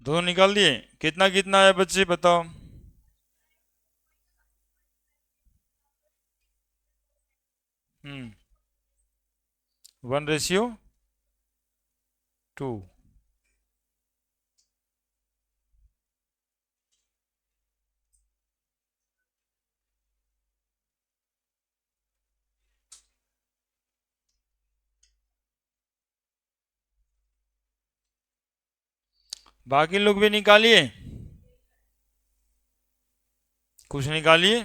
दोनों निकाल दिए। कितना कितना है बच्चे बताओ। 1:2। बाकी लोग भी निकालिए, कुछ निकालिए।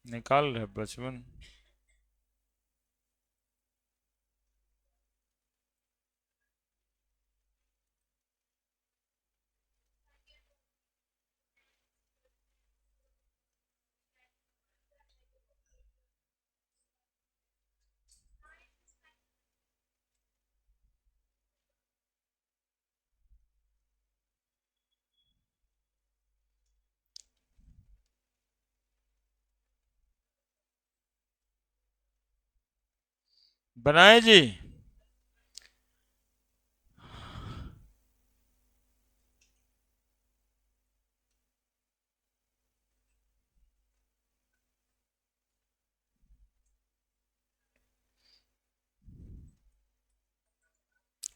निकाल रहे बचपन। बनाए जी।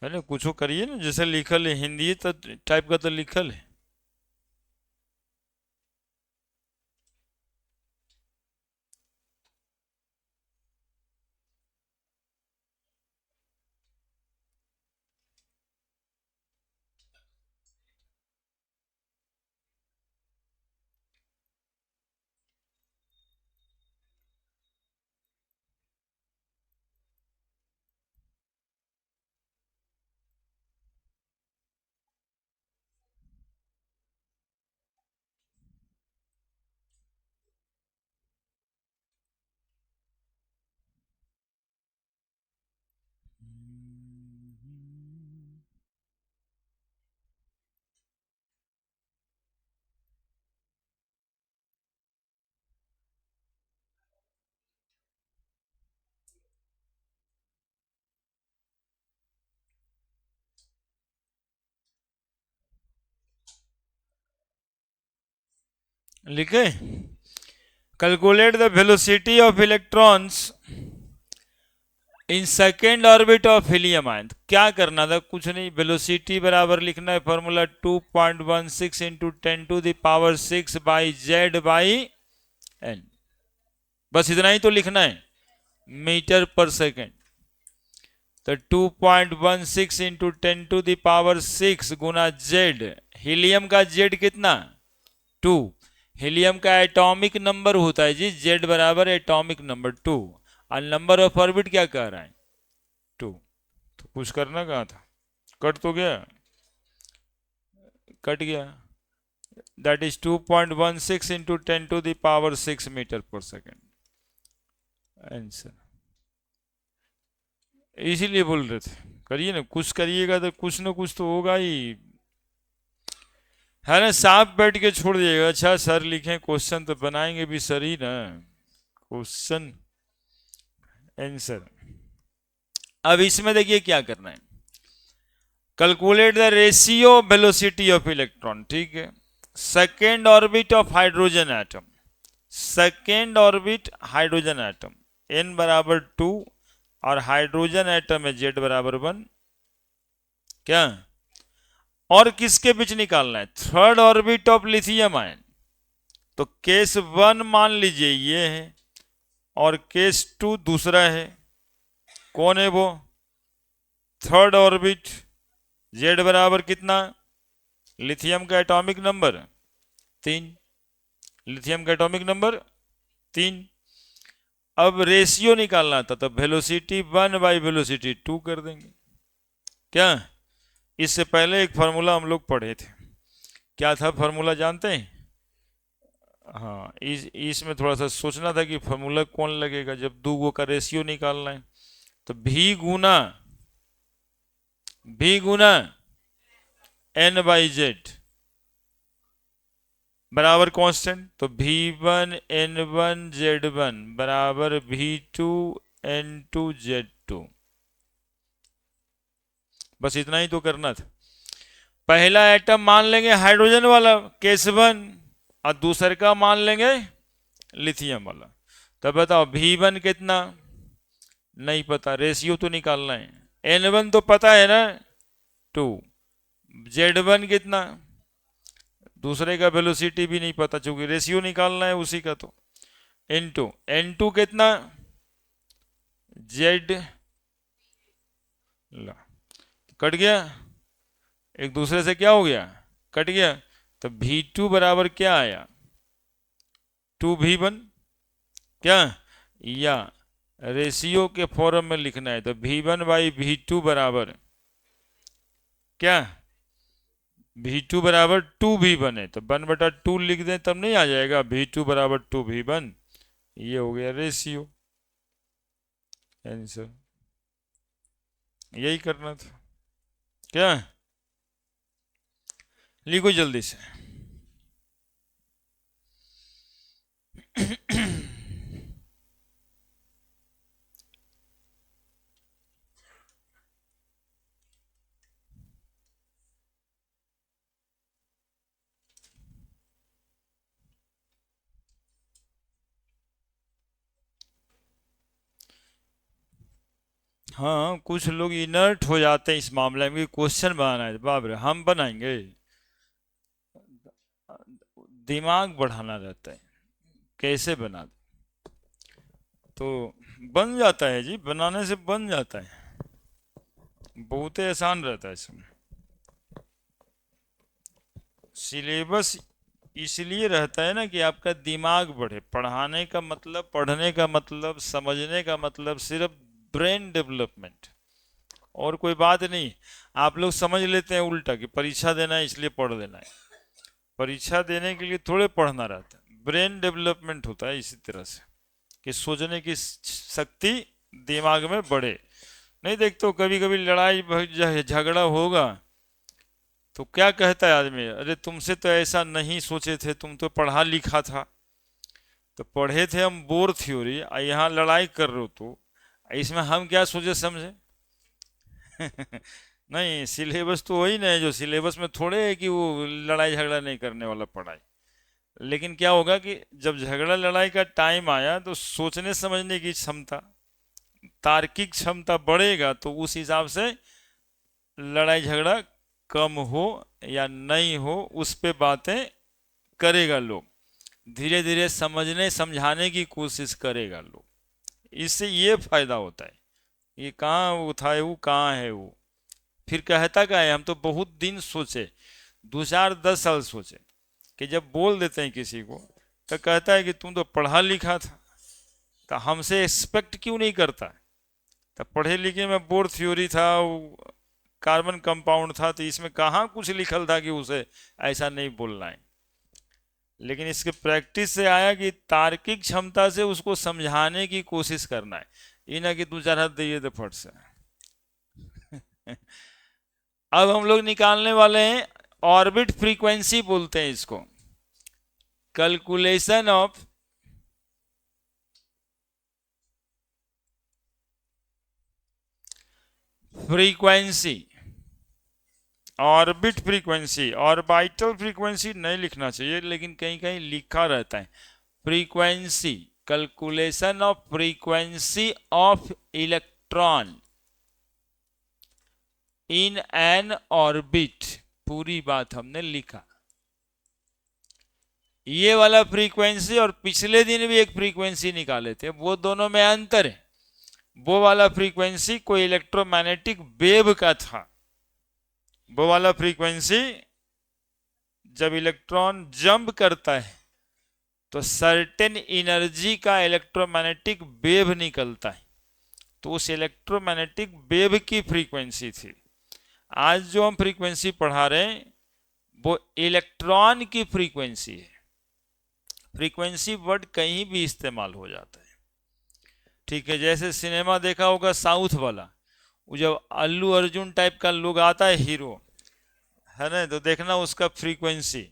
अरे कुछ करिए ना, जैसे लिखल है हिंदी तो टाइप का तो लिखल है। लिखे। Calculate the velocity of electrons in second orbit of helium ion. क्या करना था, कुछ नहीं, वेलोसिटी बराबर लिखना है formula 2.16 into 10⁻⁶ by Z by N. बस इतना ही तो लिखना है, मीटर पर सेकेंड। तो 2.16 इंटू 10⁻⁶ गुना जेड। हीलियम का जेड कितना, 2। हीलियम का एटॉमिक नंबर होता है जी जेड बराबर एटॉमिक नंबर 2, और नंबर ऑफ ऑर्बिट क्या कह रहा है, 2। तो कुछ करना कहाँ था, कट तो गया, कट गया। दैट इज 2.16 इंटू 10⁻⁶ मीटर पर सेकेंड आंसर। इसीलिए बोल रहे थे करिए ना, कुछ करिएगा तो कुछ ना कुछ तो होगा ही, है ना। सांप बैठ के छोड़ दिएगा, अच्छा सर लिखें क्वेश्चन तो बनाएंगे भी सर ही ना, क्वेश्चन आंसर। अब इसमें देखिए क्या करना है, calculate the ratio velocity of electron, ठीक है। Second orbit of hydrogen atom, second orbit hydrogen atom n बराबर 2, और हाइड्रोजन एटम है z बराबर 1। क्या, और किसके बीच निकालना है, third orbit of lithium ion. तो केस 1 मान लीजिए ये है, और केस 2 दूसरा है। कौन है वो, थर्ड ऑर्बिट, z बराबर कितना, लिथियम का एटॉमिक नंबर 3, लिथियम का एटॉमिक नंबर 3। अब रेशियो निकालना था, तो वेलोसिटी 1/वेलोसिटी 2 कर देंगे। क्या, इससे पहले एक फार्मूला हम लोग पढ़े थे, क्या था फार्मूला जानते हैं। हाँ, इसमें थोड़ा सा सोचना था कि फार्मूला कौन लगेगा जब दो गो का रेशियो निकालना है। तो भी गुना n/z, बराबर कांस्टेंट, तो V1 N1 Z1 बराबर V2 N2 Z2। बस इतना ही तो करना था। पहला एटम मान लेंगे हाइड्रोजन वाला केस1 और दूसरे का मान लेंगे लिथियम वाला। तो बताओ V1 कितना, नहीं पता, रेशियो तो निकालना है। N1 तो पता है ना 2, Z1 कितना, दूसरे का वेलोसिटी भी नहीं पता चूंकि रेशियो निकालना है उसी का। तो N2 कितना, Z ला कट गया, एक दूसरे से क्या हो गया, कट गया। तो V2 बराबर क्या आया, 2V1, क्या, या रेशियो के फॉर्म में लिखना है तो V1/V2 बराबर क्या, V2 बराबर 2V1 है तो 1/2 लिख दें तब नहीं आ जाएगा, V2 बराबर 2V1। ये हो गया रेशियो, आंसर। यही करना था क्या, लिखो जल्दी से। हाँ कुछ लोग इनर्ट हो जाते हैं इस मामले में, क्वेश्चन बनाना है, बाप रे हम बनाएंगे, दिमाग बढ़ाना रहता है, कैसे बना दे तो बन जाता है जी, बनाने से बन जाता है, बहुत ही आसान रहता है इसमें। सिलेबस इसलिए रहता है ना कि आपका दिमाग बढ़े, पढ़ाने का मतलब, पढ़ने का मतलब, समझने का मतलब सिर्फ ब्रेन डेवलपमेंट, और कोई बात नहीं। आप लोग समझ लेते हैं उल्टा कि परीक्षा देना है इसलिए पढ़ लेना है, परीक्षा देने के लिए थोड़े पढ़ना रहता है, ब्रेन डेवलपमेंट होता है इसी तरह से कि सोचने की शक्ति दिमाग में बढ़े। नहीं देखते हो कभी कभी लड़ाई झगड़ा होगा तो क्या कहता है आदमी, अरे तुमसे तो ऐसा नहीं सोचे थे, तुम तो पढ़ा लिखा था, तो पढ़े थे हम बोर थ्योरी, यहाँ लड़ाई कर रहे हो तो इसमें हम क्या सोचे समझे। नहीं सिलेबस तो वही नहीं है, जो सिलेबस में थोड़े है कि वो लड़ाई झगड़ा नहीं करने वाला पढ़ाई। लेकिन क्या होगा कि जब झगड़ा लड़ाई का टाइम आया तो सोचने समझने की क्षमता, तार्किक क्षमता बढ़ेगा तो उस हिसाब से लड़ाई झगड़ा कम हो या नहीं हो उस पे बातें करेगा लोग, धीरे धीरे समझने समझाने की कोशिश करेगा लोग, इससे ये फायदा होता है। ये कहाँ वो था, वो कहाँ है वो, फिर कहता क्या है, हम तो बहुत दिन सोचे, 2 4 10 साल सोचे, कि जब बोल देते हैं किसी को तो कहता है कि तुम तो पढ़ा लिखा था, तो हमसे एक्सपेक्ट क्यों नहीं करता, तो पढ़े लिखे में बोर थ्योरी था, कार्बन कंपाउंड था, तो इसमें कहाँ कुछ लिखल था कि उसे ऐसा नहीं बोलना है। लेकिन इसके प्रैक्टिस से आया कि तार्किक क्षमता से उसको समझाने की कोशिश करना है, ये ना कि 2 4 हाथ दिए तो फट से। अब हम लोग निकालने वाले हैं ऑर्बिट फ्रीक्वेंसी बोलते हैं इसको, calculation of frequency, orbit frequency, orbital frequency नहीं लिखना चाहिए लेकिन कहीं कहीं लिखा रहता है frequency, calculation of frequency of electron in an orbit, पूरी बात हमने लिखा। ये वाला फ्रीक्वेंसी और पिछले दिन भी एक फ्रीक्वेंसी निकाले थे, वो दोनों में अंतर है। वो वाला फ्रीक्वेंसी कोई इलेक्ट्रोमैग्नेटिक वेव का था, वो वाला फ्रीक्वेंसी जब इलेक्ट्रॉन जंप करता है तो सर्टेन एनर्जी का इलेक्ट्रोमैग्नेटिक वेव निकलता है, तो उस इलेक्ट्रोमैग्नेटिक वेव की फ्रीक्वेंसी थी। आज जो हम फ्रीक्वेंसी पढ़ा रहे हैं वो इलेक्ट्रॉन की फ्रीक्वेंसी है। फ्रीक्वेंसी वर्ड कहीं भी इस्तेमाल हो जाता है, ठीक है। जैसे सिनेमा देखा होगा साउथ वाला, वो जब अल्लू अर्जुन टाइप का लोग आता है हीरो, है ना, तो देखना उसका फ्रीक्वेंसी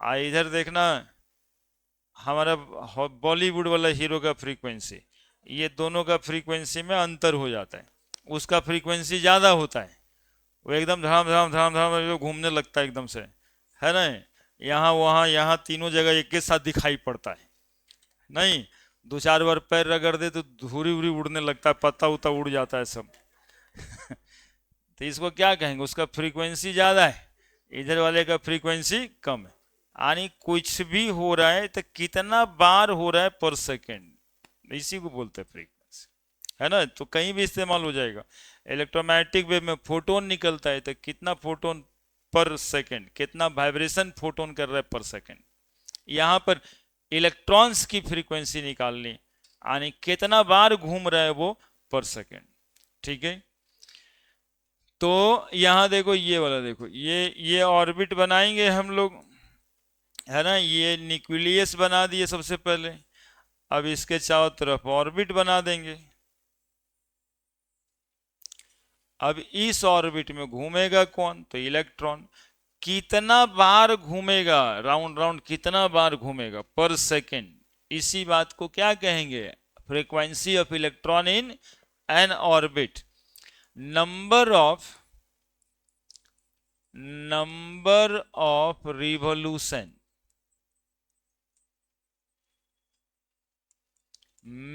इधर देखना, हमारा बॉलीवुड वाला हीरो का फ्रीक्वेंसी, ये दोनों का फ्रीक्वेंसी में अंतर हो जाता है। उसका फ्रीक्वेंसी ज्यादा होता है, वो एकदम धड़ाम धड़ाम धड़ाम धड़ाम घूमने लगता है एकदम से, है ना। यहाँ वहाँ यहाँ तीनों जगह एक के साथ दिखाई पड़ता है, नहीं 2-4 बार पैर रगड़ दे तो धूरी उरी उड़ने लगता है, पत्ता उता उड़ जाता है सब। तो इसको क्या कहेंगे, उसका फ्रीक्वेंसी ज्यादा है, इधर वाले का फ्रीक्वेंसी कम है। यानी कुछ भी हो रहा है तो कितना बार हो रहा है पर सेकेंड, इसी को बोलते हैं फ्रीक्वेंसी, है ना। तो कहीं भी इस्तेमाल हो जाएगा। इलेक्ट्रोमैग्नेटिक वेव में फोटोन निकलता है तो कितना फोटोन पर सेकेंड, कितना वाइब्रेशन फोटोन कर रहा है पर सेकेंड। यहाँ पर इलेक्ट्रॉन्स की फ्रीक्वेंसी निकालनी, यानी कितना बार घूम रहा है वो पर सेकेंड, ठीक है। तो यहाँ देखो ये वाला, देखो ये ऑर्बिट बनाएंगे हम लोग, है ना। ये न्यूक्लियस बना दिए सबसे पहले, अब इसके चारों तरफ ऑर्बिट बना देंगे। अब इस ऑर्बिट में घूमेगा कौन, तो इलेक्ट्रॉन। कितना बार घूमेगा, राउंड राउंड कितना बार घूमेगा पर सेकेंड, इसी बात को क्या कहेंगे, frequency of electron in an orbit. Number of revolution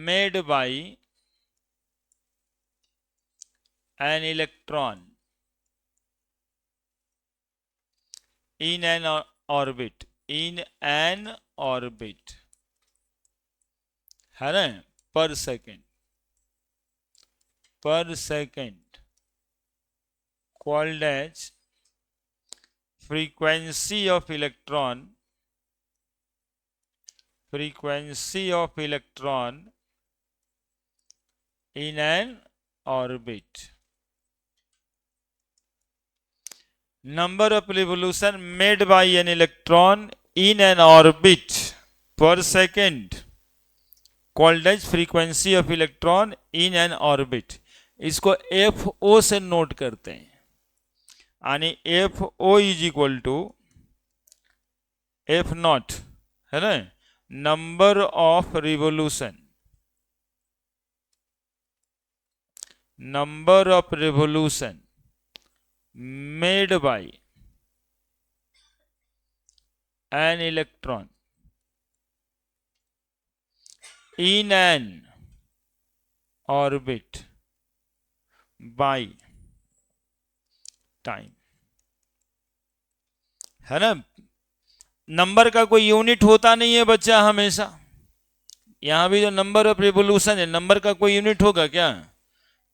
made by an electron in an orbit, in an orbit, है ना, पर second called as frequency of electron in an orbit. Number of revolution made by an electron in an orbit per second called as frequency of electron in an orbit. इसको FO से note करते हैं, यानी FO is equal to F naught, है ना, number of revolution, made by an electron in an orbit by time, है ना। Number का कोई यूनिट होता नहीं है बच्चा हमेशा, यहां भी जो नंबर ऑफ रिवोल्यूशन है, नंबर का कोई यूनिट होगा क्या,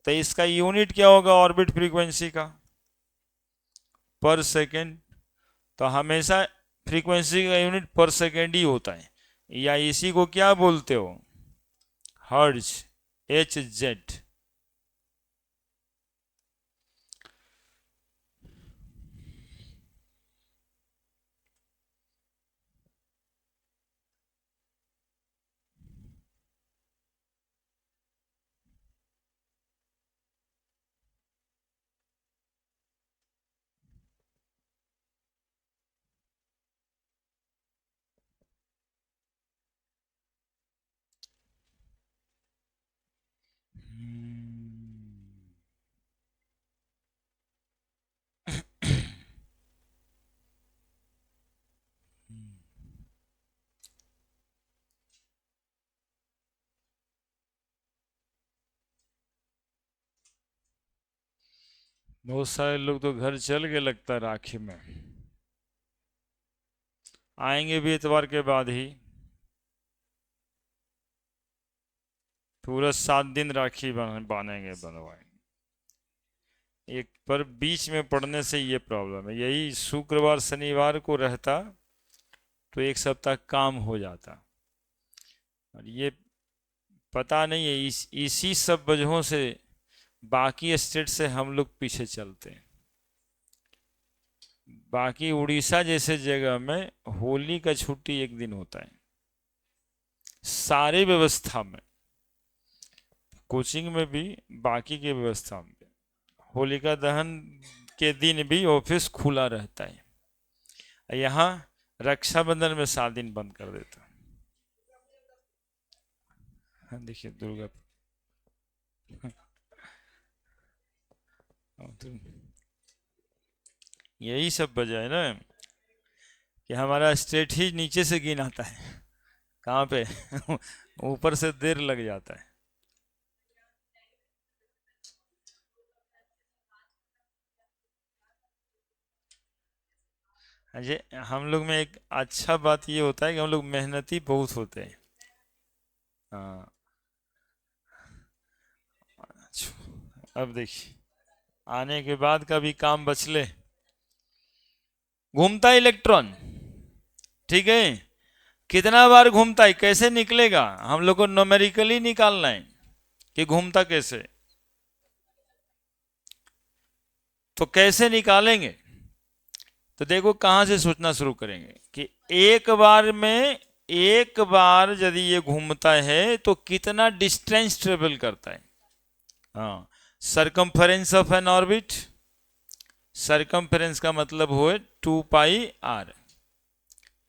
तो इसका यूनिट क्या होगा ऑर्बिट फ्रीक्वेंसी का, पर सेकेंड। तो हमेशा फ्रीक्वेंसी का यूनिट पर सेकेंड ही होता है, या इसी को क्या बोलते हो, हर्ट्ज, HZ। बहुत सारे लोग तो घर चल के लगता है राखी में, आएंगे भी इतवार के बाद ही, पूरा 7 दिन राखी बांधेंगे, बनवाएंगे। एक पर बीच में पड़ने से ये प्रॉब्लम है, यही शुक्रवार शनिवार को रहता तो 1 सप्ताह काम हो जाता, और ये पता नहीं है, इसी सब वजहों से बाकी स्टेट से हम लोग पीछे चलते हैं। बाकी उड़ीसा जैसे जगह में होली का छुट्टी एक दिन होता है, सारी व्यवस्था में, कोचिंग में भी, बाकी की व्यवस्था में, होलिका दहन के दिन भी ऑफिस खुला रहता है। यहाँ रक्षाबंधन में 7 दिन बंद कर देता। हाँ, देखिए दुर्गा तो यही सब वजह है ना कि हमारा स्टेट ही नीचे से गिन आता है। कहाँ पे ऊपर से देर लग जाता है। अजय, हम लोग में एक अच्छा बात ये होता है कि हम लोग मेहनती बहुत होते हैं। हाँ। अच्छा, अब देखिए आने के बाद का भी काम बच ले। घूमता इलेक्ट्रॉन, ठीक है, कितना बार घूमता है, कैसे निकलेगा, हम लोग को न्यूमेरिकली निकालना है कि घूमता कैसे। तो कैसे निकालेंगे, तो देखो कहां से सोचना शुरू करेंगे कि एक बार यदि ये घूमता है तो कितना डिस्टेंस ट्रेवल करता है। हाँ, circumference of an orbit, circumference का मतलब हो 2πr,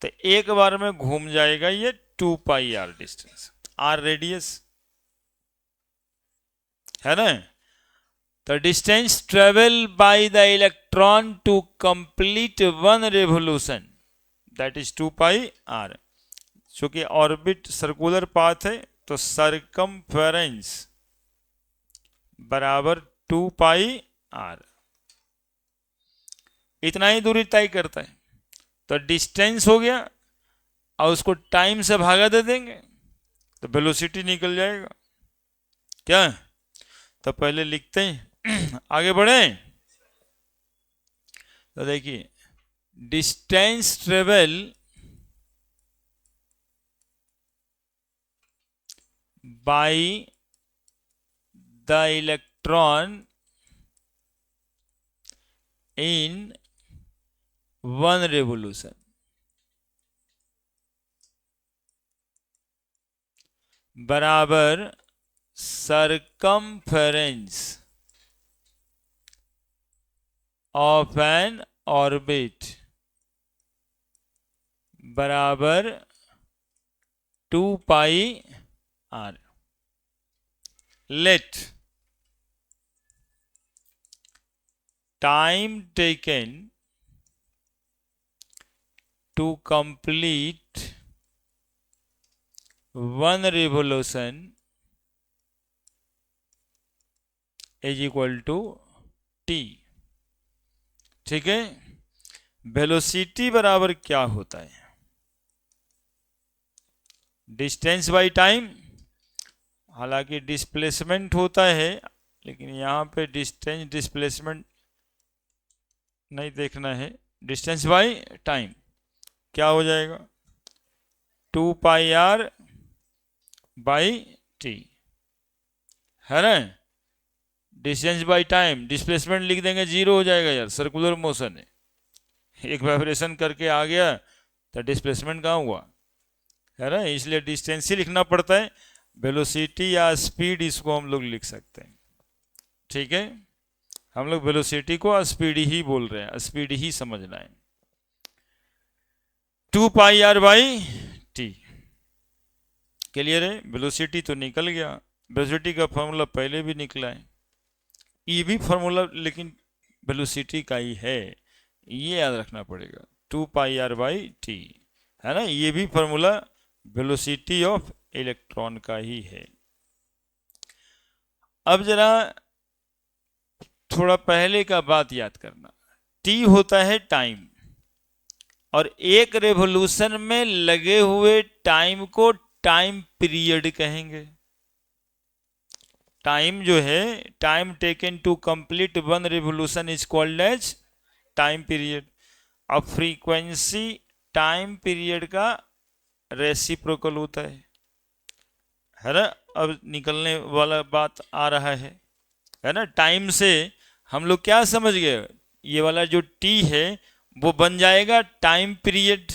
तो एक बार में घूम जाएगा ये 2πr डिस्टेंस, आर रेडियस है ना। तो distance travel by the electron to complete one revolution, that is 2πr। चूंकि ऑर्बिट सर्कुलर पाथ है तो सरकमफेरेंस बराबर 2πr, इतना ही दूरी तय करता है। तो डिस्टेंस हो गया और उसको टाइम से भागा दे देंगे तो वेलोसिटी निकल जाएगा क्या। तो पहले लिखते हैं आगे बढ़े। तो देखिए distance travel by the electron in one revolution बराबर सरकमफेरेंस ऑफ एन ऑर्बिट बराबर 2πr। Let time taken to complete one revolution is equal to T. ठीक है, वेलोसिटी बराबर क्या होता है, डिस्टेंस बाय टाइम। हालांकि डिस्प्लेसमेंट होता है लेकिन यहाँ पे डिस्टेंस डिस्प्लेसमेंट नहीं देखना है, डिस्टेंस बाय टाइम क्या हो जाएगा 2πr बाई टी, है ना। डिस्टेंस बाय टाइम, डिस्प्लेसमेंट लिख देंगे 0 हो जाएगा यार, सर्कुलर मोशन है, एक वाइब्रेशन करके आ गया तो डिस्प्लेसमेंट कहाँ हुआ, है ना। इसलिए डिस्टेंस ही लिखना पड़ता है, वेलोसिटी या स्पीड इसको हम लोग लिख सकते हैं। ठीक है, हम लोग वेलोसिटी को स्पीड ही बोल रहे हैं, स्पीड ही समझना है। 2πr बाई टी, क्लियर है। वेलोसिटी तो निकल गया, वेलोसिटी का फॉर्मूला पहले भी निकला है, ये भी फॉर्मूला लेकिन वेलोसिटी का ही है, ये याद रखना पड़ेगा 2πr बाई टी, है ना। ये भी फॉर्मूला वेलोसिटी ऑफ इलेक्ट्रॉन का ही है। अब जरा थोड़ा पहले का बात याद करना, टी होता है टाइम, और एक रेवोल्यूशन में लगे हुए टाइम को टाइम पीरियड कहेंगे। टाइम जो है, time taken to complete one revolution is called as time period. अब फ्रीक्वेंसी टाइम पीरियड का रेसिप्रोकल होता है ना। अब निकलने वाला बात आ रहा है ना। टाइम से हम लोग क्या समझ गए, ये वाला जो टी है वो बन जाएगा टाइम पीरियड।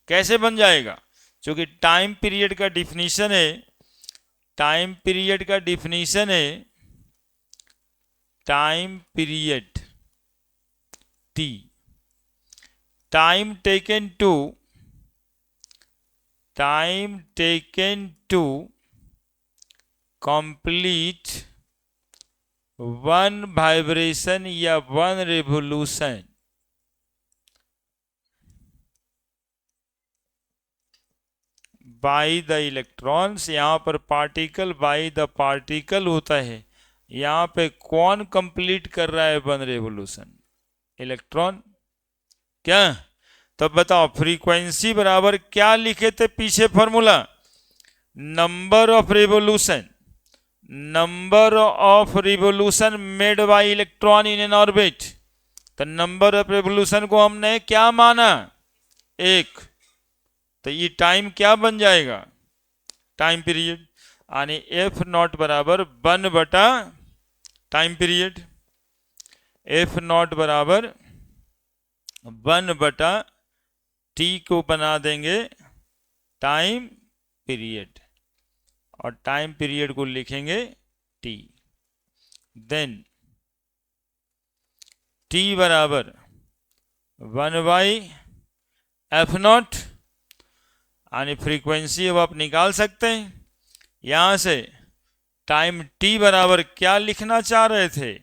कैसे बन जाएगा, क्योंकि टाइम पीरियड का डिफिनीशन है, टाइम पीरियड का डिफिनीशन है time period T time taken to complete one vibration या one revolution by the electrons. यहां पर पार्टिकल बाई द पार्टिकल होता है, यहां पे कौन कंप्लीट कर रहा है वन रेवोल्यूशन? इलेक्ट्रॉन। क्या? तब बताओ फ्रीक्वेंसी बराबर क्या लिखे थे पीछे formula? Number of revolution, number of revolution made by electron in an orbit. तो नंबर ऑफ रिवोल्यूशन को हमने क्या माना? एक। तो ये टाइम क्या बन जाएगा? Time period. यानी एफ नॉट बराबर 1 बटा टाइम पीरियड। एफ नॉट बराबर 1 बटा टी को बना देंगे टाइम पीरियड, और टाइम पीरियड को लिखेंगे टी। देन टी बराबर 1/f0, यानी फ्रीक्वेंसी अब आप निकाल सकते हैं यहां से। टाइम टी बराबर क्या लिखना चाह रहे थे?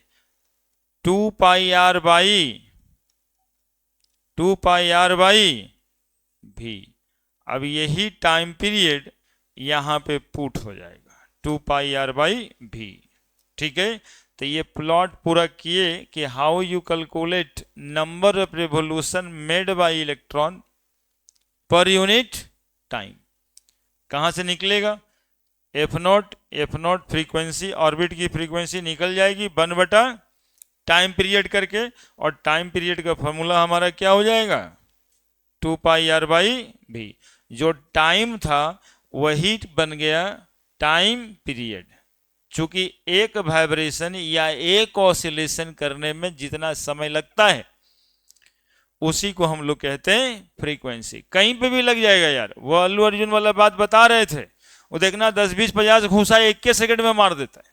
2 पाई आर बाई भी। अब यही टाइम पीरियड यहां पे पुट हो जाएगा 2 पाई आर बाई भी। ठीक है, तो ये प्लॉट पूरा किए कि how you calculate number of revolution made by electron per unit time. कहां से निकलेगा? एफ नोट फ्रीक्वेंसी, ऑर्बिट की फ्रीक्वेंसी निकल जाएगी 1 बटा टाइम पीरियड करके, और टाइम पीरियड का फॉर्मूला हमारा क्या हो जाएगा? 2 पाई आर बाई भी। जो टाइम था वही बन गया टाइम पीरियड। चूंकि एक वाइब्रेशन या एक ऑसिलेशन करने में जितना समय लगता है उसी को हम लोग कहते हैं फ्रीक्वेंसी। कहीं पे भी लग जाएगा यार, वो अल्लू अर्जुन वाला बात बता रहे थे, वो देखना 10 20 50 घूसा 1 सेकंड में मार देता है।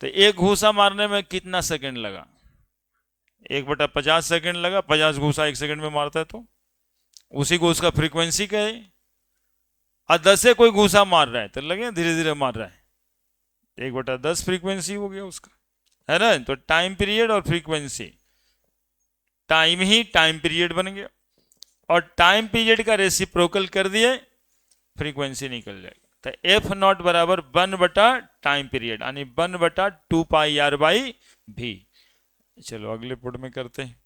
तो एक घूसा मारने में कितना सेकंड लगा? 1/50 सेकंड लगा। 50 घूसा 1 सेकंड में मारता है, तो उसी को उसका फ्रीक्वेंसी कहे। और 10 से कोई घूसा मार रहा है तो लगे धीरे धीरे मार रहा है, 1/10 फ्रीक्वेंसी हो गया उसका, है ना? तो टाइम पीरियड और फ्रीक्वेंसी, टाइम ही टाइम पीरियड बन गया, और टाइम पीरियड का रेसिप्रोकल कर दिए, फ्रीक्वेंसी निकल जाएगा। तो एफ नॉट बराबर 1 बटा टाइम पीरियड, यानी 1/2 पाई आर बाई भी। चलो अगले पुट में करते हैं।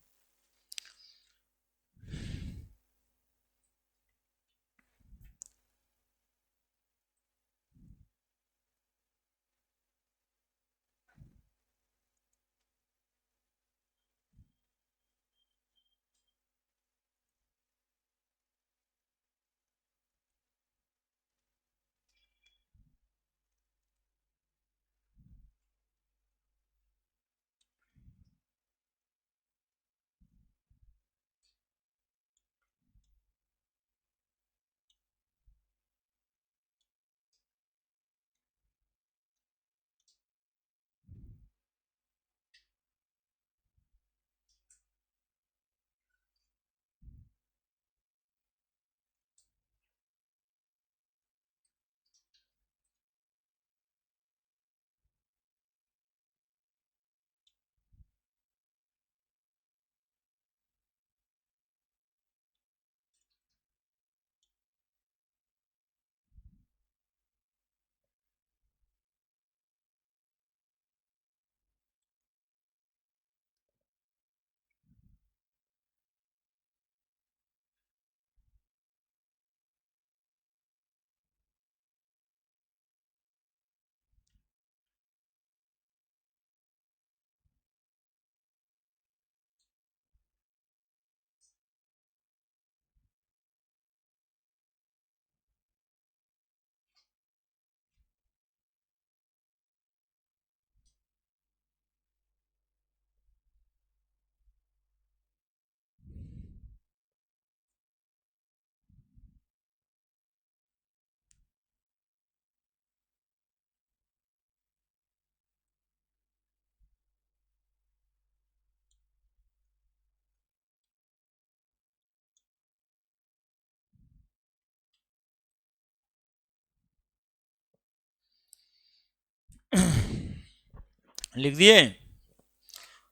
लिख दिए।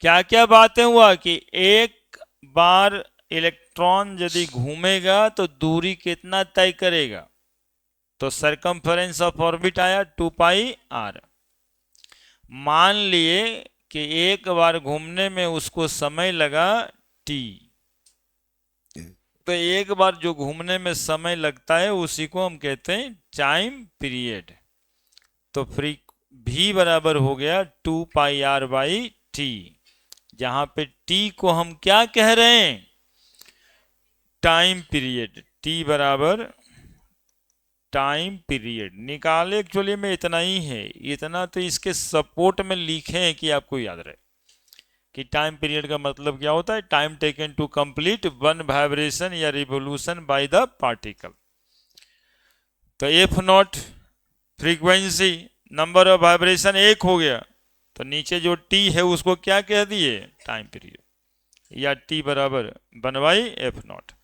क्या क्या बातें हुआ कि एक बार इलेक्ट्रॉन यदि घूमेगा तो दूरी कितना तय करेगा, तो सरकमफेरेंस ऑफ ऑर्बिट आया 2 पाई आर। मान लिए कि एक बार घूमने में उसको समय लगा टी, तो एक बार जो घूमने में समय लगता है उसी को हम कहते हैं टाइम पीरियड। तो फ्री भी बराबर हो गया 2 पाई आर बाई टी, जहां पे टी को हम क्या कह रहे हैं, टाइम पीरियड। टी बराबर टाइम पीरियड निकाले, एक्चुअली में इतना ही है, इतना तो इसके सपोर्ट में लिखे हैं कि आपको याद रहे कि टाइम पीरियड का मतलब क्या होता है, time taken to complete one vibration या रिवोल्यूशन बाय द पार्टिकल। तो F naught frequency, number of vibration 1 हो गया, तो नीचे जो टी है उसको क्या कह दिए, टाइम पीरियड, या टी बराबर 1/f0।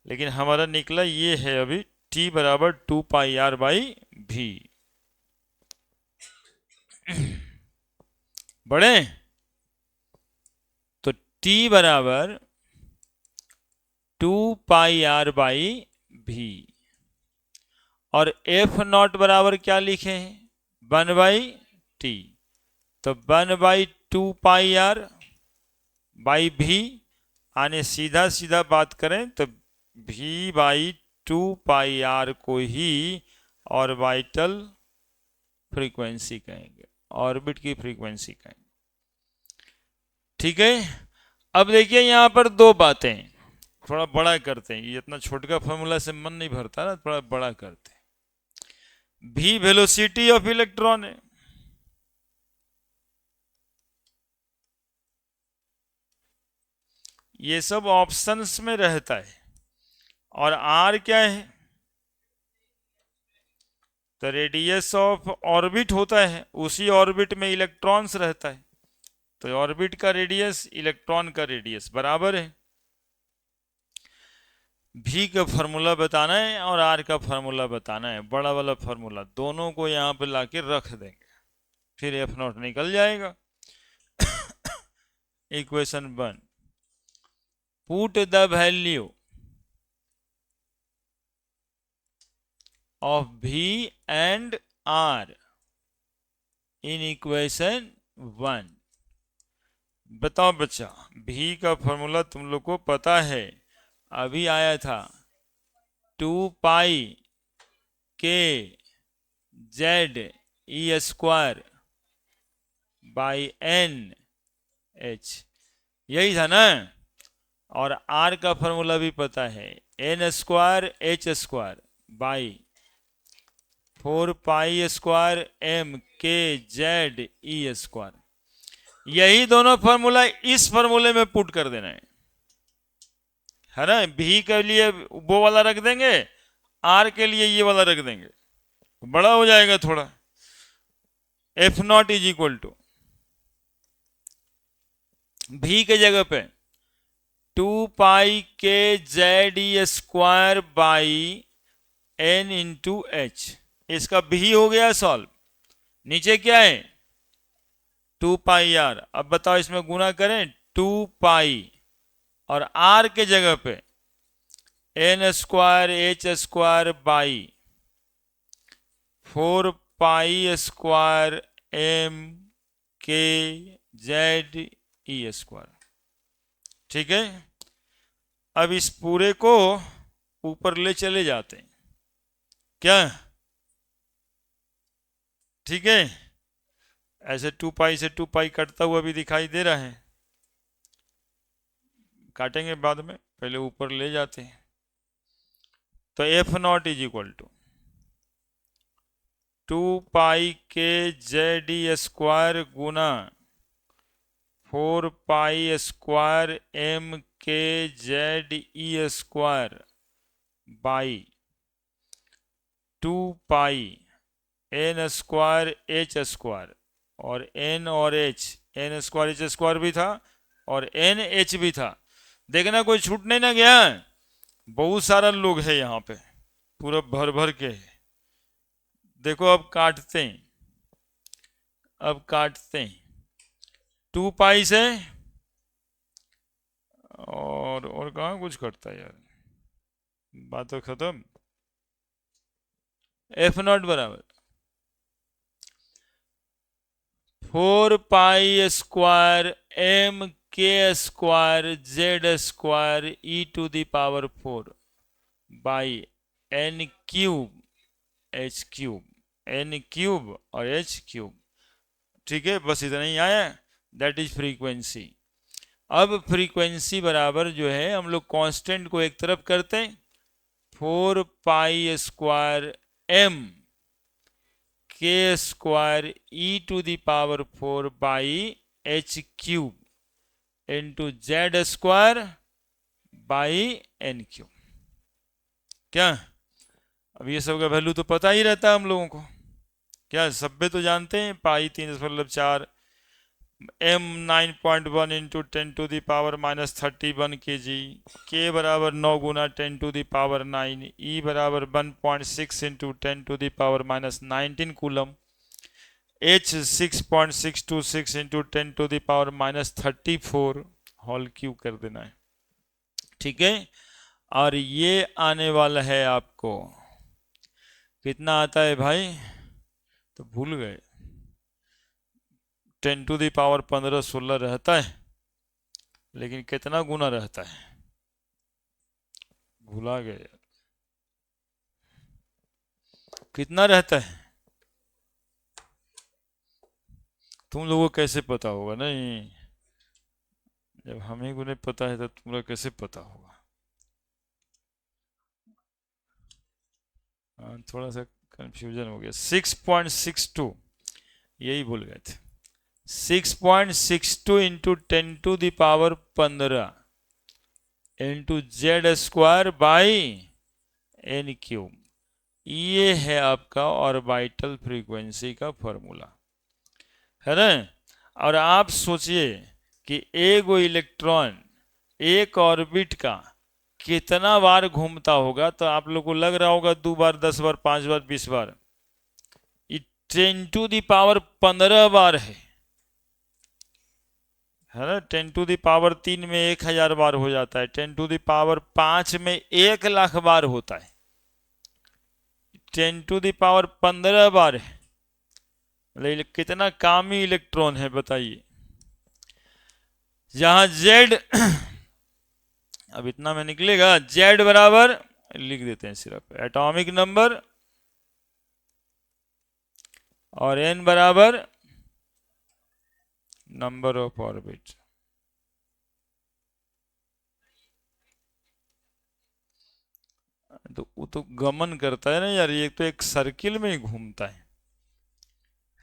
लेकिन हमारा निकला ये है अभी टी बराबर 2 पाई आर बाई भी। बड़े तो टी बराबर 2 पाई आर बाई भी, और एफ नॉट बराबर क्या लिखे हैं, 1/t। तो 1/2 पाई आर बाई भी, आने सीधा सीधा बात करें तो v/2 पाई आर को ही ऑर्बिटल फ्रीक्वेंसी कहेंगे, ऑर्बिट की फ्रीक्वेंसी कहेंगे। ठीक है। अब देखिए यहां पर दो बातें, थोड़ा बड़ा करते हैं, ये इतना छोटा फॉर्मूला से मन नहीं भरता ना, थोड़ा बड़ा करते हैं। v वेलोसिटी ऑफ इलेक्ट्रॉन है, ये सब ऑप्शंस में रहता है, और आर क्या है, तो रेडियस ऑफ ऑर्बिट होता है, उसी ऑर्बिट में इलेक्ट्रॉन्स रहता है, तो ऑर्बिट का रेडियस इलेक्ट्रॉन का रेडियस बराबर है। भी का फॉर्मूला बताना है और आर का फॉर्मूला बताना है, बड़ा वाला फॉर्मूला, दोनों को यहां पे लाके रख देंगे, फिर एफ नॉट निकल जाएगा। Equation 1, put the value of V and R in equation 1। बताओ बच्चा, V का फॉर्मूला तुम लोग को पता है, अभी आया था 2 pi K Z E square by N H, यही था ना। और R का फॉर्मूला भी पता है, N square H square by 4 pi square M K Z E square. यही दोनों फॉर्मूला इस फॉर्मूले में पुट कर देना है ना। भी के लिए वो वाला रख देंगे, आर के लिए ये वाला रख देंगे, बड़ा हो जाएगा थोड़ा। F naught is equal to भी के जगह पे 2 pi K Z E square by N into H, इसका भी हो गया सॉल्व। नीचे क्या है, 2 पाई आर। अब बताओ इसमें गुना करें, 2 पाई और आर के जगह पे N square H square by 4 pi square M K Z E square. ठीक है। अब इस पूरे को ऊपर ले चले जाते हैं क्या, ठीक है। ऐसे 2 पाई से 2 पाई कटता हुआ भी दिखाई दे रहा है, काटेंगे बाद में, पहले ऊपर ले जाते हैं। तो F naught is equal to 2 pi K Z E square गुना 4 pi square M K Z E square by 2 pi N square H square, और एन और H, N square H square भी था और एन एच भी था। देखना कोई छूटने ना गया, बहुत सारा लोग है यहाँ पे, पूरा भर भर के है। देखो अब काटते हैं, अब काटते हैं। 2 पाई से और कहाँ कुछ करता है यार, बात तो खत्म। F0 बराबर 4 pi square M K square Z square E⁴ by N³ और H³। ठीक है, बस इतना ही आया, दैट इज फ्रीक्वेंसी। अब फ्रीक्वेंसी बराबर जो है हम लोग कांस्टेंट को एक तरफ करते हैं, 4 pi square M K square E⁴ into Z square by N³। क्या अब ये सब का वैल्यू तो पता ही रहता है हम लोगों को, क्या सभ्य तो जानते हैं, पाई 3.4 M 9.1 इंटू 10⁻⁻31 kg, K बराबर 9 गुना 10⁻9, E बराबर 1.6 into 10⁻⁻19 coulomb, H 6.626 into 10⁻⁻34 whole cube कर देना है। ठीक है, और ये आने वाला है आपको कितना आता है भाई, तो भूल गए, 10⁻15 16 रहता है, लेकिन कितना गुना रहता है भुला गए, कितना रहता है तुम लोगों को कैसे पता होगा, नहीं जब हमें को नहीं पता है तो तुम लोग कैसे पता होगा। थोड़ा सा कंफ्यूजन हो गया, 6.62 यही भूल गए थे, 6.62 into 10⁻15 into Z square by N³। ये है आपका ऑर्बिटल फ्रीक्वेंसी का फॉर्मूला, है ना। और आप सोचिए कि एक इलेक्ट्रॉन एक ऑर्बिट का कितना बार घूमता होगा, तो आप लोग को लग रहा होगा 2 बार 10 बार 5 बार 20 बार, ये 10⁻15 बार है ना। 10⁻3 में 1000 बार हो जाता है, 10⁻5 में 1,00,000 बार होता है, 10⁻15 बार है, कितना कामी इलेक्ट्रॉन है बताइए। जहां Z अब इतना में निकलेगा, Z बराबर लिख देते हैं सिर्फ एटॉमिक नंबर, और N बराबर नंबर ऑफ ऑर्बिट। तो वो तो गमन करता है ना यार, ये तो एक सर्किल में ही घूमता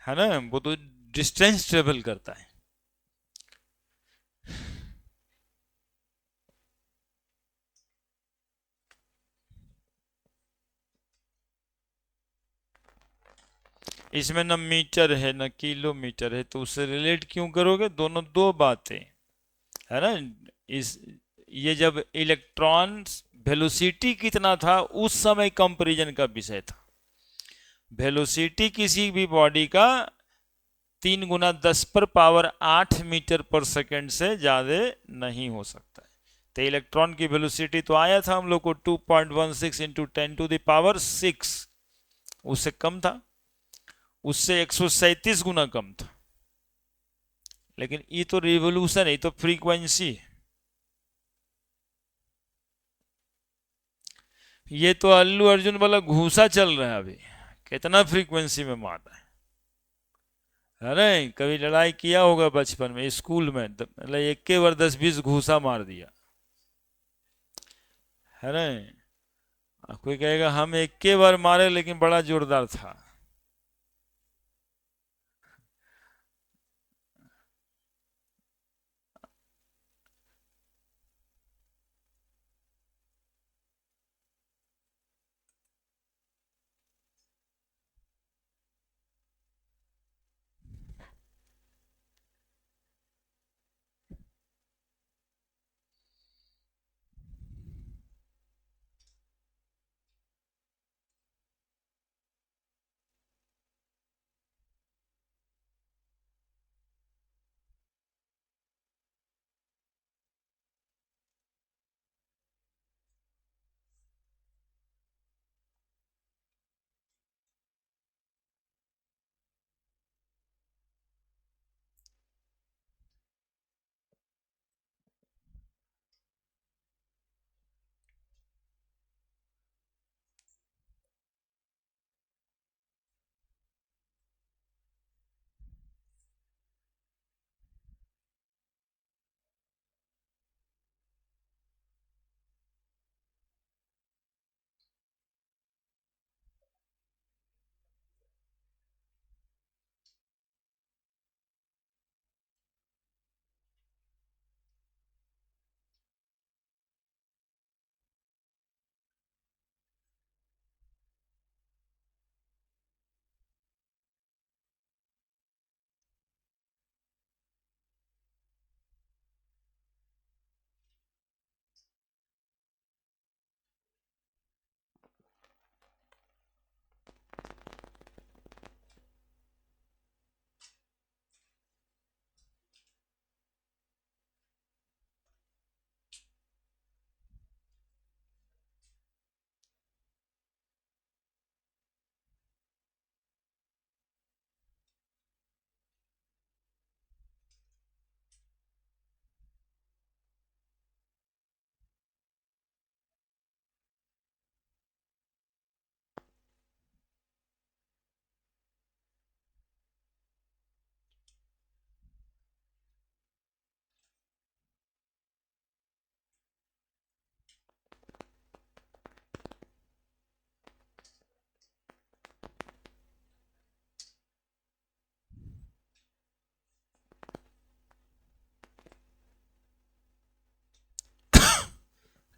है ना, वो तो डिस्टेंस ट्रेवल करता है। इसमें ना मीटर है ना किलोमीटर है, तो उससे रिलेट क्यों करोगे, दोनों दो बातें है ना। इस ये जब इलेक्ट्रॉन वेलोसिटी कितना था उस समय कंपैरिजन का विषय था। वेलोसिटी किसी भी बॉडी का 3 गुना 10⁻8 मीटर पर सेकंड से ज्यादा नहीं हो सकता है। तो इलेक्ट्रॉन की वेलोसिटी तो आया था हम लोग को 2.16 इंटू 10⁻6, उससे कम था, उससे 137 गुना कम था। लेकिन ये तो रिवोल्यूशन है, ये तो फ्रीक्वेंसी है। ये तो अल्लू अर्जुन वाला घूसा चल रहा है अभी, कितना फ्रीक्वेंसी में मार रहा है। अरे कभी लड़ाई किया होगा बचपन में स्कूल में, मतलब एक के बार 10-20 घूसा मार दिया है ना। कोई कहेगा हम एक के बार मारे लेकिन बड़ा जोरदार था।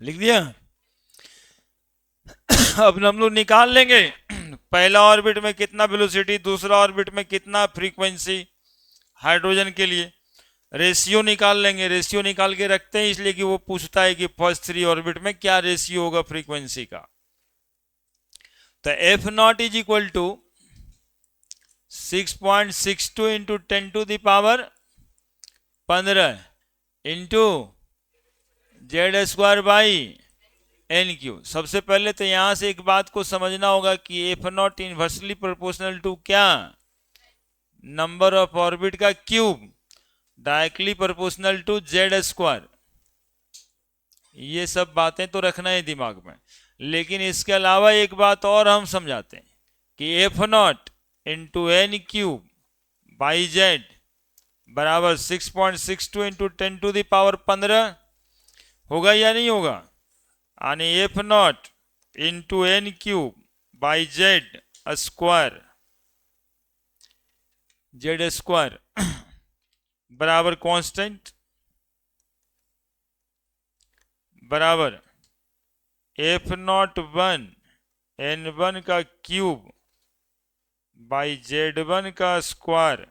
लिख दिया। अब हम लोग निकाल लेंगे पहला ऑर्बिट में कितना वेलोसिटी, दूसरा ऑर्बिट में कितना फ्रीक्वेंसी हाइड्रोजन के लिए। रेशियो निकाल लेंगे, रेशियो निकाल के रखते हैं इसलिए कि वो पूछता है कि फर्स्ट 3 ऑर्बिट में क्या रेशियो होगा फ्रीक्वेंसी का। तो F naught is equal to 6.62 into 10⁻15 into Z² by NQ। सबसे पहले तो यहां से एक बात को समझना होगा कि F naught inversely proportional to क्या, नंबर ऑफ ऑर्बिट का cube, directly proportional to Z²। ये सब बातें तो रखना है दिमाग में, लेकिन इसके अलावा एक बात और हम समझाते हैं कि F naught into N cube by Z बराबर 6.62 इंटू 10⁻15 होगा या नहीं होगा। यानी F naught into N cube by Z square, Z² बराबर कांस्टेंट बराबर एफ नॉट 1 N1 का क्यूब बाई Z1 का स्क्वायर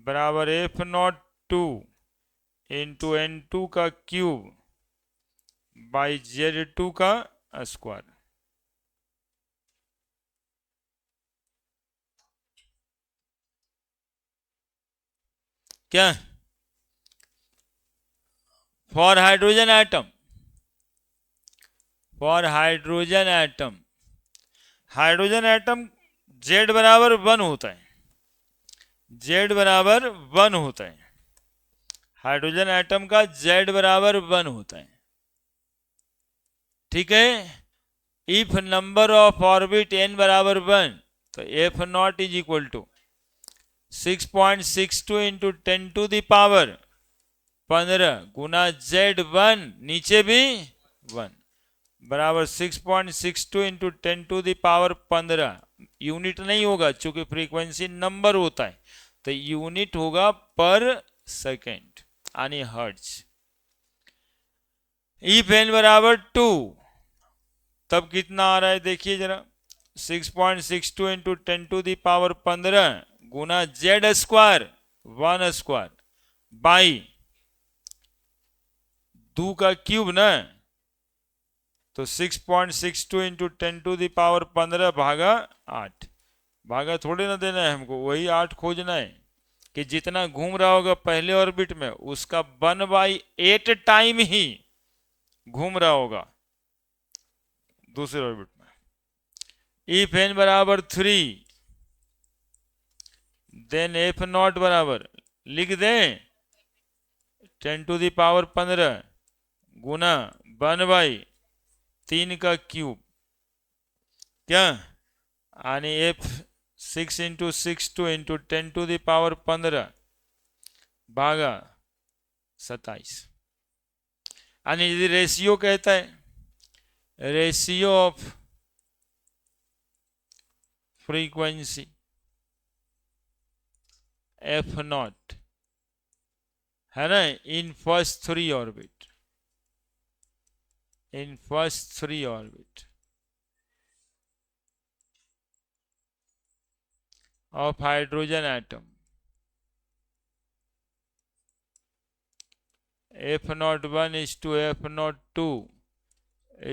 बराबर एफ नॉट 2 इंटू N2 का क्यूब बाई Z2 का स्क्वायर। क्या for hydrogen atom, for hydrogen atom, hydrogen atom Z बराबर 1 होता है, Z बराबर 1 होता है, हाइड्रोजन एटम का Z बराबर 1 होता है। ठीक है। If number of orbit n बराबर 1 तो F naught is equal to 6.62 into 10⁻15 गुना Z1 नीचे भी 1 बराबर 6.62 इंटू 10⁻15। यूनिट नहीं होगा चूंकि फ्रीक्वेंसी नंबर होता है, तो यूनिट होगा पर सेकेंड यानी हर्ट्ज। इफ n बराबर 2 तब कितना आ रहा है देखिए जरा, 6.62 into 10⁻15 Guna Z² 1 square by 2 का क्यूब ना, तो 6.62 इंटू 10⁻15 भागा 8, भागा थोड़े ना देना है हमको, वही 8 खोजना है कि जितना घूम रहा होगा पहले ऑर्बिट में उसका 1/8 टाइम ही घूम रहा होगा दूसरे ऑर्बिट में। इफ n बराबर 3 देन एफ नॉट बराबर लिख दें 10⁻15 गुना 1/3 का क्यूब, क्या यानी एफ 6 इंटू 62 इंटू 10⁻15 भागा 27। यानी यदि रेशियो कहता है, ratio of frequency F not है ना in first 3 orbit, in first 3 orbit of hydrogen atom, F naught 1 is to F naught 2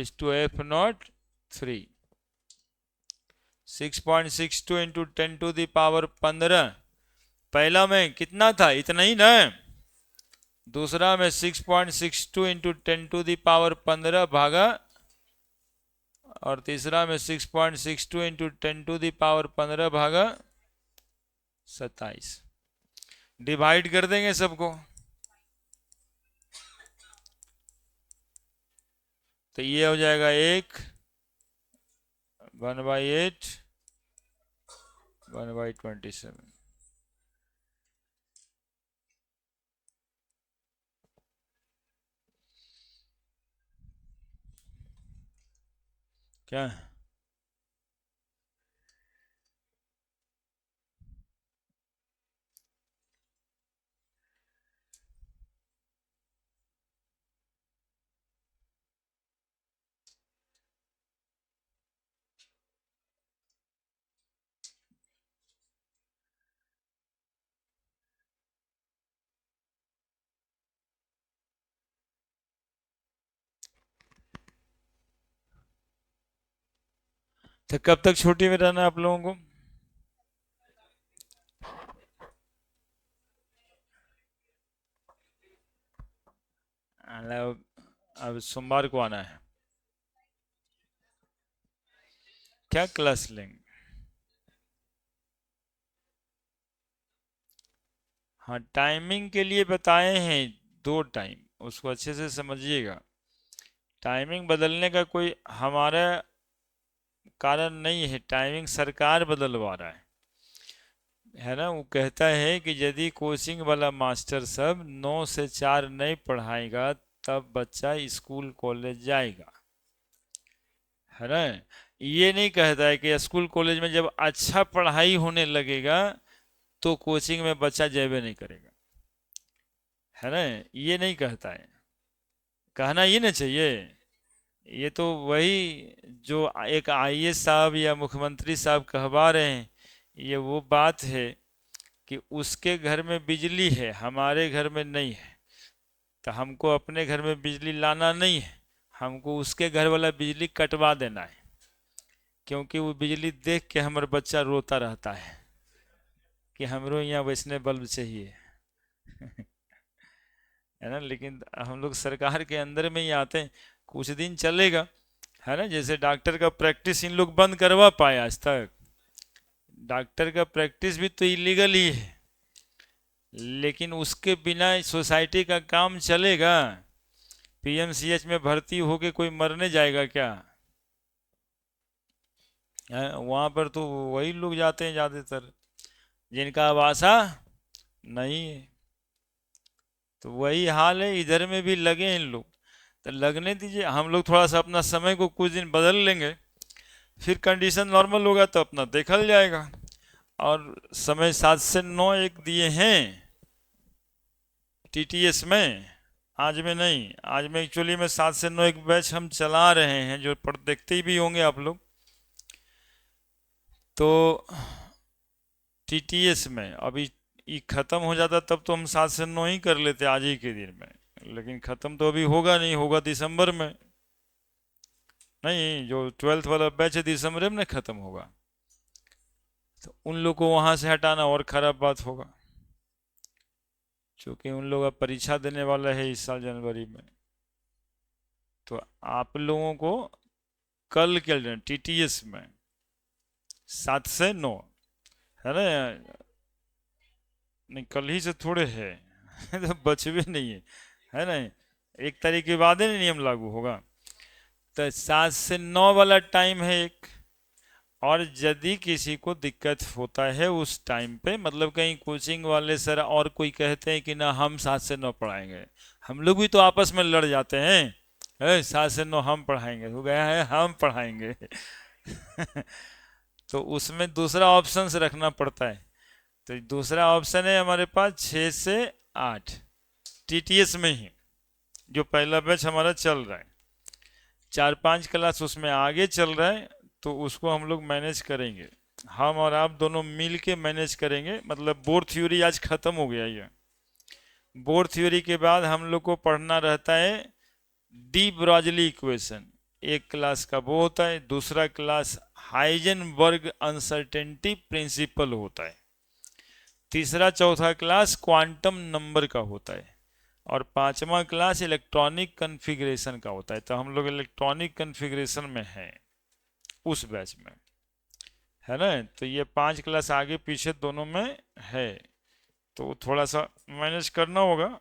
is to F naught 3। 6.62 into 10⁻15 पहला में कितना था, इतना ही ना, दूसरा में 6.62 इंटू 10⁻15 भागा, और तीसरा में 6.62 इंटू 10⁻15 भागा 27। डिवाइड कर देंगे सबको, तो ये हो जाएगा 1/8 1/27। क्या तो कब तक छुट्टी में रहना है आप लोगों को? मतलब अब सोमवार को आना है। क्या क्लास लेंगे? हाँ, टाइमिंग के लिए बताए हैं, दो टाइम, उसको अच्छे से समझिएगा। टाइमिंग बदलने का कोई हमारा कारण नहीं है, टाइमिंग सरकार बदलवा रहा है ना। वो कहता है कि यदि कोचिंग वाला मास्टर सब 9 से 4 नहीं पढ़ाएगा तब बच्चा स्कूल कॉलेज जाएगा, है ना। ये नहीं कहता है कि स्कूल कॉलेज में जब अच्छा पढ़ाई होने लगेगा तो कोचिंग में बच्चा जाबे नहीं करेगा, है ना। ये नहीं कहता है, कहना ये ना चाहिए। ये तो वही जो एक आईएएस साहब या मुख्यमंत्री साहब कहवा रहे हैं, ये वो बात है कि उसके घर में बिजली है, हमारे घर में नहीं है, तो हमको अपने घर में बिजली लाना नहीं है, हमको उसके घर वाला बिजली कटवा देना है, क्योंकि वो बिजली देख के हमारा बच्चा रोता रहता है कि हमरो यहाँ वैसने बल्ब चाहिए। है ना। लेकिन हम लोग सरकार के अंदर में ही आते हैं, कुछ दिन चलेगा, है ना। जैसे डॉक्टर का प्रैक्टिस इन लोग बंद करवा पाए आज तक? डॉक्टर का प्रैक्टिस भी तो इलीगल ही है, लेकिन उसके बिना सोसाइटी का काम चलेगा? पीएमसीएच में भर्ती होके कोई मरने जाएगा क्या? वहां पर तो वही लोग जाते हैं ज्यादातर जिनका आवासा नहीं है। तो वही हाल है, इधर में भी लगे हैं इन लोग, तो लगने दीजिए। हम लोग थोड़ा सा अपना समय को कुछ दिन बदल लेंगे, फिर कंडीशन नॉर्मल होगा तो अपना देखल जाएगा। और समय 7 से 9 एक दिए हैं टीटीएस में, आज में नहीं। आज में एक्चुअली में 7 से 9 एक बैच हम चला रहे हैं, जो पढ़ देखते ही भी होंगे आप लोग। तो टीटीएस में अभी ये खत्म हो जाता तब तो हम 7 से 9 ही कर लेते आज ही के दिन में, लेकिन खत्म तो अभी होगा नहीं, होगा दिसंबर में। नहीं, जो 12th वाला बैच है दिसंबर में खत्म होगा, तो उन लोग को वहां से हटाना और खराब बात होगा, क्योंकि उन लोग अब परीक्षा देने वाला है इस साल जनवरी में। तो आप लोगों को कल के टीटीएस में 7 से 9, है ना। नहीं, कल ही से थोड़े है तो बचवे नहीं है ना। 1 तारीख के बाद ही नियम लागू होगा। तो 7 से 9 वाला टाइम है एक। और यदि किसी को दिक्कत होता है उस टाइम पे, मतलब कहीं कोचिंग वाले सर और कोई कहते हैं कि ना हम 7 से 9 पढ़ाएंगे, हम लोग भी तो आपस में लड़ जाते हैं, 7 से 9 हम पढ़ाएंगे, हो गया है हम पढ़ाएंगे तो उसमें दूसरा ऑप्शन से रखना पड़ता है। तो दूसरा ऑप्शन है हमारे पास 6 से 8 टीटीएस में ही, जो पहला बैच हमारा चल रहा है, 4-5 क्लास उसमें आगे चल रहा है, तो उसको हम लोग मैनेज करेंगे, हम और आप दोनों मिल के मैनेज करेंगे। मतलब बोर थ्योरी आज खत्म हो गया ये। बोर थ्योरी के बाद हम लोग को पढ़ना रहता है डी ब्रॉगली इक्वेशन। एक क्लास का वो होता है, दूसरा क्लास हाइजेनबर्ग अनसर्टेनिटी प्रिंसिपल होता है, तीसरा चौथा क्लास क्वांटम नंबर का होता है, और पांचवा क्लास इलेक्ट्रॉनिक कन्फिग्रेशन का होता है। तो हम लोग इलेक्ट्रॉनिक कन्फिग्रेशन में हैं उस बैच में, है ना। तो ये 5 क्लास आगे पीछे दोनों में है, तो थोड़ा सा मैनेज करना होगा,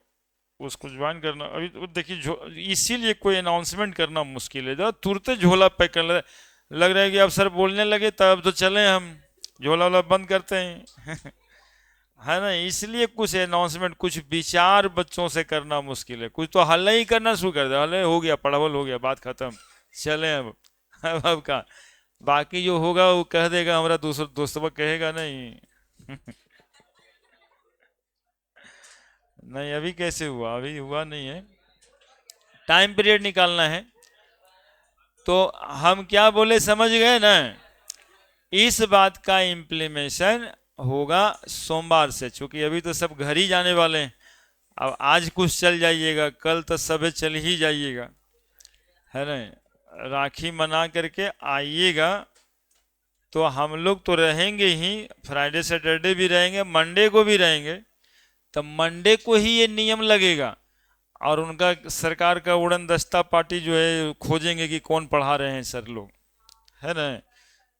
उसको ज्वाइन करना। अभी तो देखिए, इसीलिए कोई अनाउंसमेंट करना मुश्किल है, जब तुरंत झोला पैक कर लग रहा है कि अब सर बोलने लगे तब तो चले हम, झोला वाला बंद करते हैं है ना। इसलिए कुछ अनाउंसमेंट, कुछ विचार बच्चों से करना मुश्किल है। कुछ तो हल्ला ही करना शुरू कर दे, हल्ले हो गया, पढ़ावल हो गया, बात खत्म, चले अब का बाकी जो होगा वो कह देगा, हमारा दूसरा दोस्तवा कहेगा नहीं नहीं अभी कैसे हुआ, अभी हुआ नहीं है, टाइम पीरियड निकालना है। तो हम क्या बोले समझ गए ना। इस बात का इम्प्लीमेशन होगा सोमवार से, क्योंकि अभी तो सब घर ही जाने वाले हैं। अब आज कुछ चल जाइएगा, कल तो सब चल ही जाइएगा, है ना। राखी मना करके आइएगा, तो हम लोग तो रहेंगे ही, फ्राइडे सैटरडे भी रहेंगे, मंडे को भी रहेंगे। तो मंडे को ही ये नियम लगेगा और उनका सरकार का उड़न दस्ता पार्टी जो है खोजेंगे कि कौन पढ़ा रहे हैं सर लोग, है ना।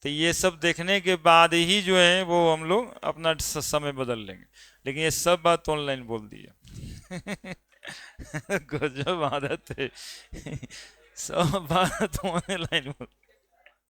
तो ये सब देखने के बाद ही जो है वो हम लोग अपना समय बदल लेंगे। लेकिन ये सब बात ऑनलाइन बोल दी है। गजब आदत है। सब बात ऑनलाइन बोल